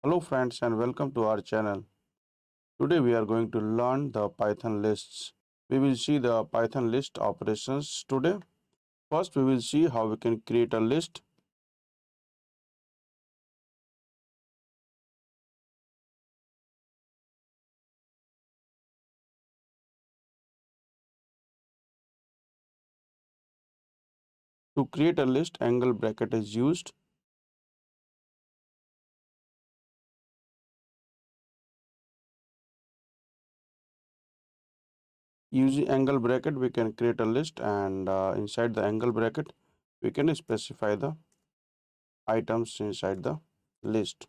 Hello friends and welcome to our channel. Today we are going to learn the Python lists. We will see the Python list operations today. First we will see how we can create a list. To create a list, angle bracket is used. Using angle bracket we can create a list, and inside the angle bracket we can specify the items inside the list.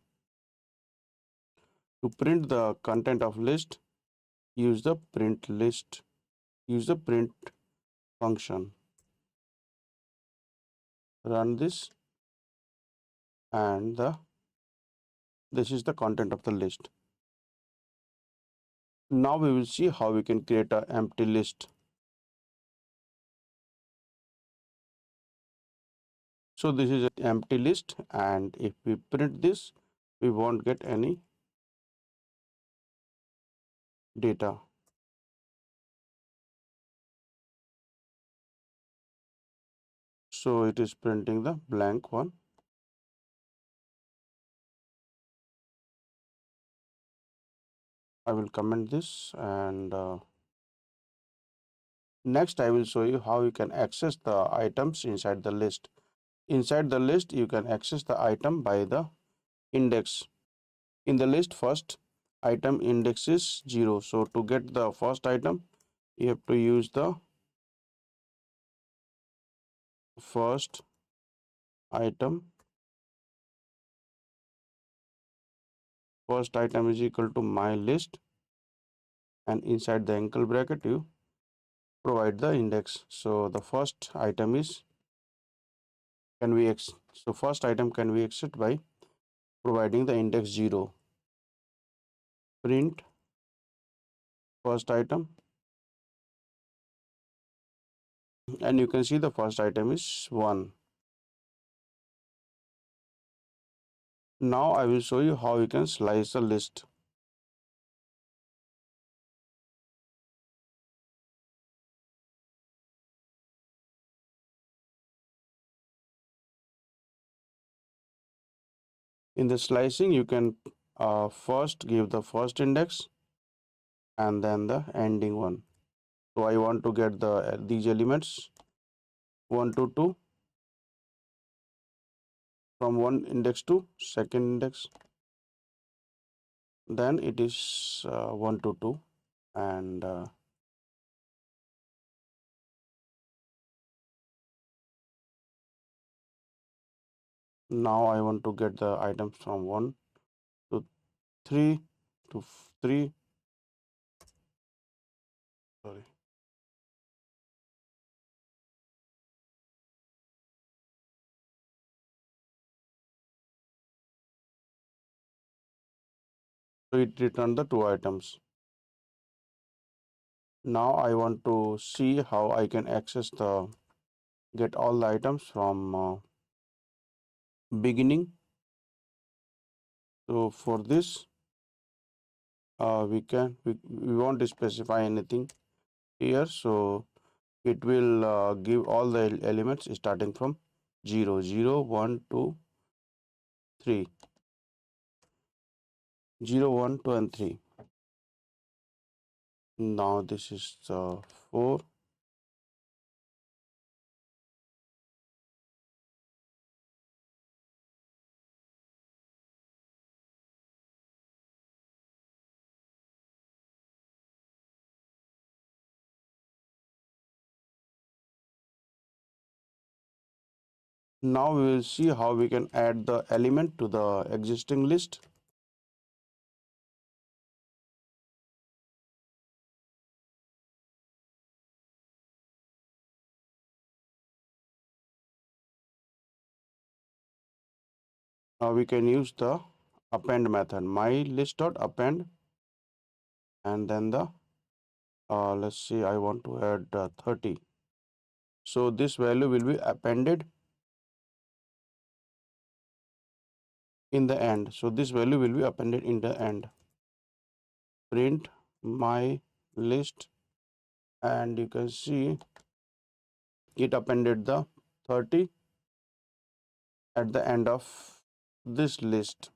To print the content of list, use the print list. Use the print function. Run this, and this is the content of the list. Now we will see how we can create an empty list. So this is an empty list, and if we print this, we won't get any data. So it is printing the blank one. I will comment this, and next I will show you how you can access the items inside the list. Inside the list, you can access the item by the index. In the list, first item index is 0. So to get the first item, you have to use the first item. First item is equal to my list, and inside the angle bracket you provide the index. So the first item is first item can be accessed by providing the index 0. Print first item, and you can see the first item is 1. Now I will show you how you can slice a list. In the slicing, you can first give the first index and then the ending one. So I want to get these elements 1 to 2, from one index to second index, then it is 1 to 2, and now I want to get the items from 1 to 3 to 3. Sorry. So it returned the 2 items. Now I want to see how I can access get all the items from beginning. So for this, we won't specify anything here. So it will give all the elements starting from 0, 0, 1, 2, 3, 0, 1, 2, and 3. Now this is 4. Now we will see how we can add the element to the existing list. Now we can use the append method, my list.append, and then the let's see, I want to add 30. So, this value will be appended in the end. So this value will be appended in the end. Print my list, and you can see it appended the 30 at the end of this list.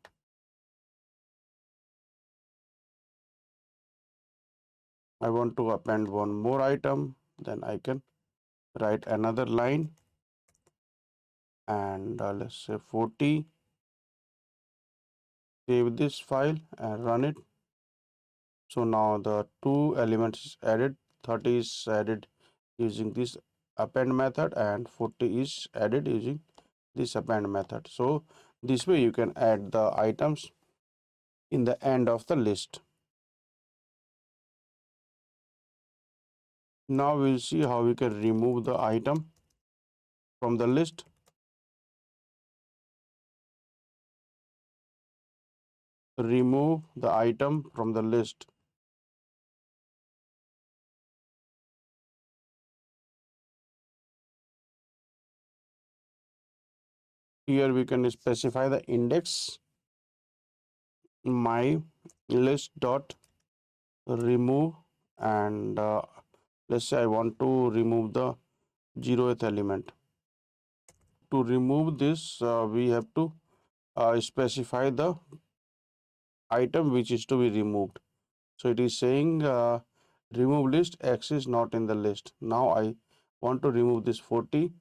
I want to append one more item, then I can write another line, and let's say 40. Save this file and run it. So now the two elements is added. 30 is added using this append method, and 40 is added using this append method. So this way you can add the items in the end of the list. Now we'll see how we can remove the item from the list. Remove the item from the list. Here we can specify the index my list dot remove, and let's say I want to remove the 0th element. To remove this, we have to specify the item which is to be removed. So it is saying remove list X is not in the list. Now I want to remove this 40.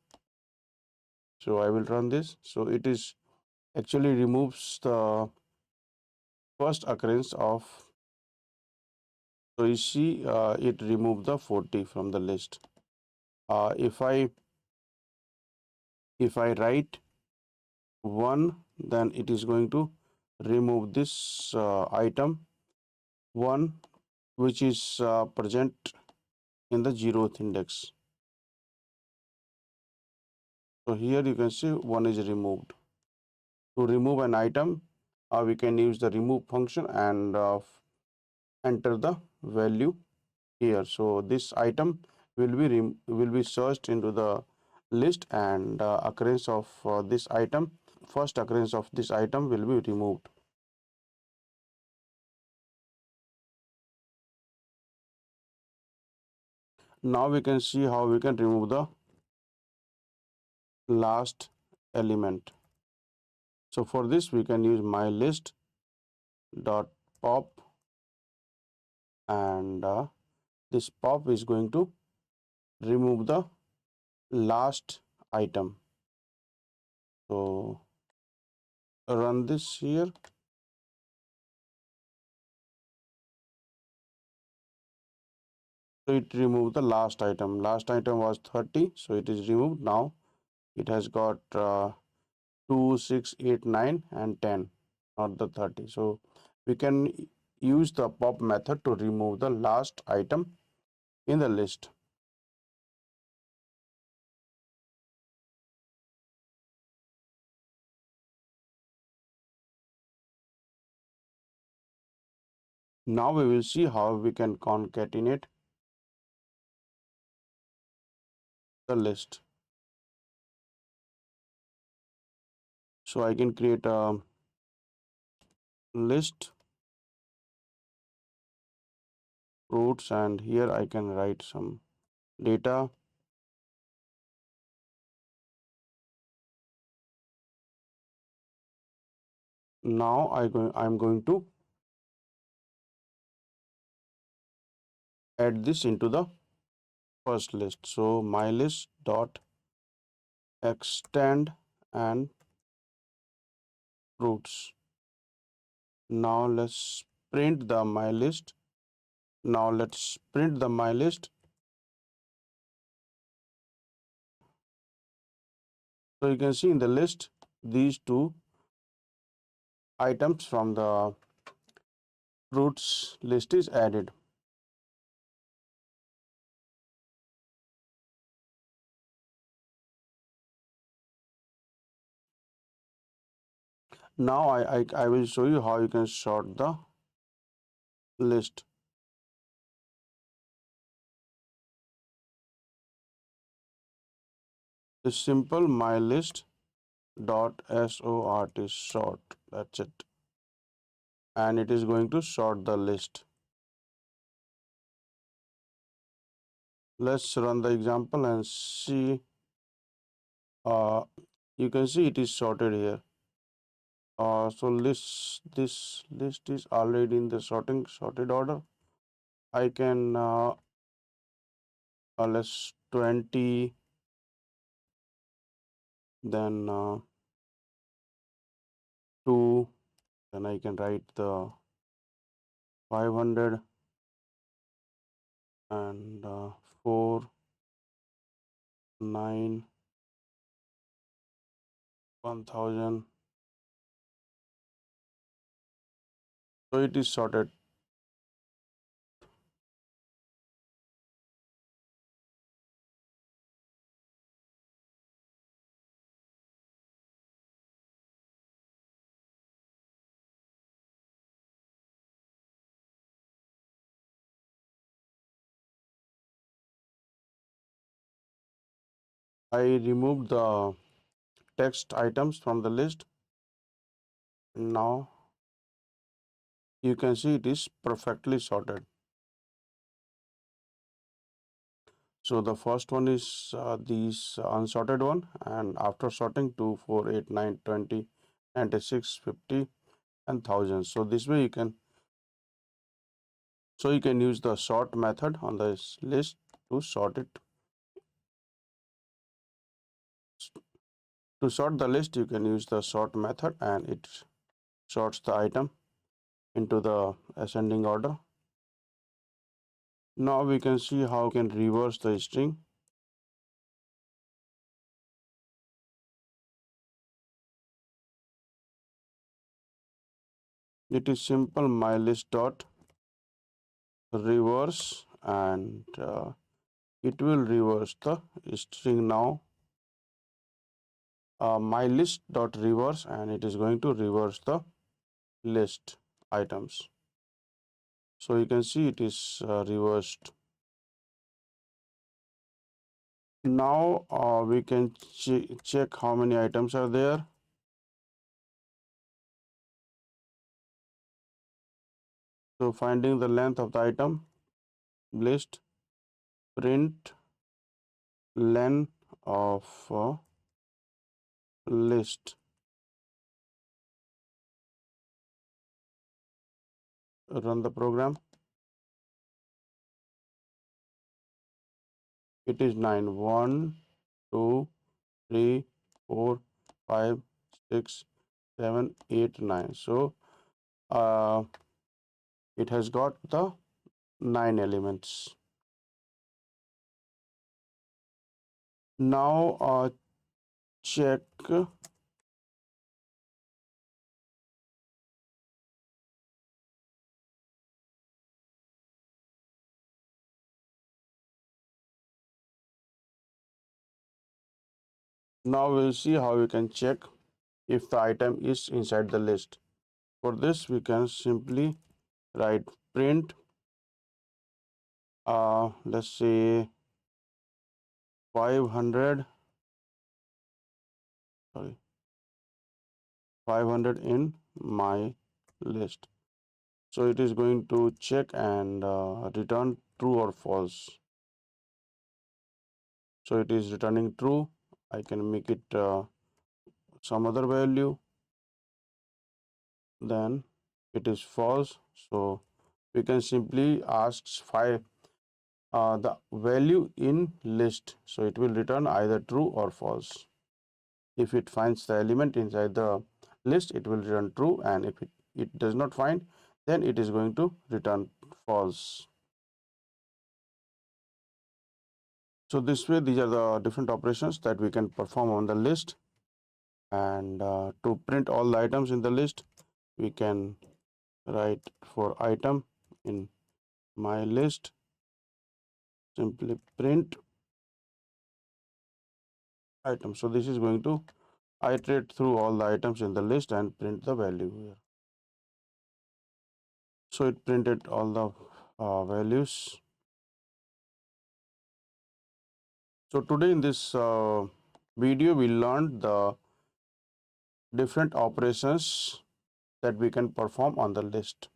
So I will run this. So it is actually removes the first occurrence of. So you see it removed the 40 from the list. If I write 1, then it is going to remove this item 1 which is present in the 0th index. So here you can see 1 is removed. To remove an item, we can use the remove function and enter the value here. So this item will be searched into the list, and occurrence of this item, first occurrence of this item will be removed. Now we can see how we can remove the last element. So for this we can use my list dot pop, and this pop is going to remove the last item. So run this here. So it removed the last item. Last item was 30, so it is removed. Now it has got 2, 6, 8, 9 and 10, not the 30. So we can use the pop method to remove the last item in the list. Now we will see how we can concatenate the list. So I can create a list fruits, and here I can write some data. Now I'm going to add this into the first list. So my list dot extend and fruits. Now let's print the my list. Now let's print the my list. So you can see in the list these two items from the fruits list is added. Now I will show you how you can sort the list. It's simple. My list dot sort sort. That's it. And it is going to sort the list. Let's run the example and see. Uh, you can see it is sorted here. So this list is already in the sorted order. I can let's 20, then 2, then I can write the 500 and 4, 9, 1000. So it is sorted. I removed the text items from the list. Now you can see it is perfectly sorted. So the first one is these unsorted one, and after sorting 2, 4, 8, 9, 20, 96, 50, and 1000. So this way you can use the sort method on this list to sort it. To sort the list, you can use the sort method, and it sorts the item into the ascending order. Now we can see how we can reverse the string. It is simple, mylist dot reverse, and it will reverse the string. Now mylist dot reverse, and it is going to reverse the list items. So you can see it is reversed. Now we can check how many items are there. So finding the length of the item, list, print len of list. Run the program. It is 9. 1, 2, 3, 4, 5, 6, 7, 8, 9. So it has got the 9 elements. Now check. Now we'll see how we can check if the item is inside the list. For this, we can simply write print, let's say 500, sorry, 500 in my list. So it is going to check and return true or false. So it is returning true. I can make it some other value. Then it is false. So we can simply ask the value in list. So it will return either true or false. If it finds the element inside the list, it will return true, and if it does not find, then it is going to return false. So this way, these are the different operations that we can perform on the list. And to print all the items in the list, we can write for item in my list, simply print item. So this is going to iterate through all the items in the list and print the value here. So it printed all the values. So today in this video, we learned the different operations that we can perform on the list.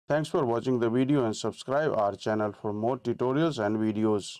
Thanks for watching the video and subscribe our channel for more tutorials and videos.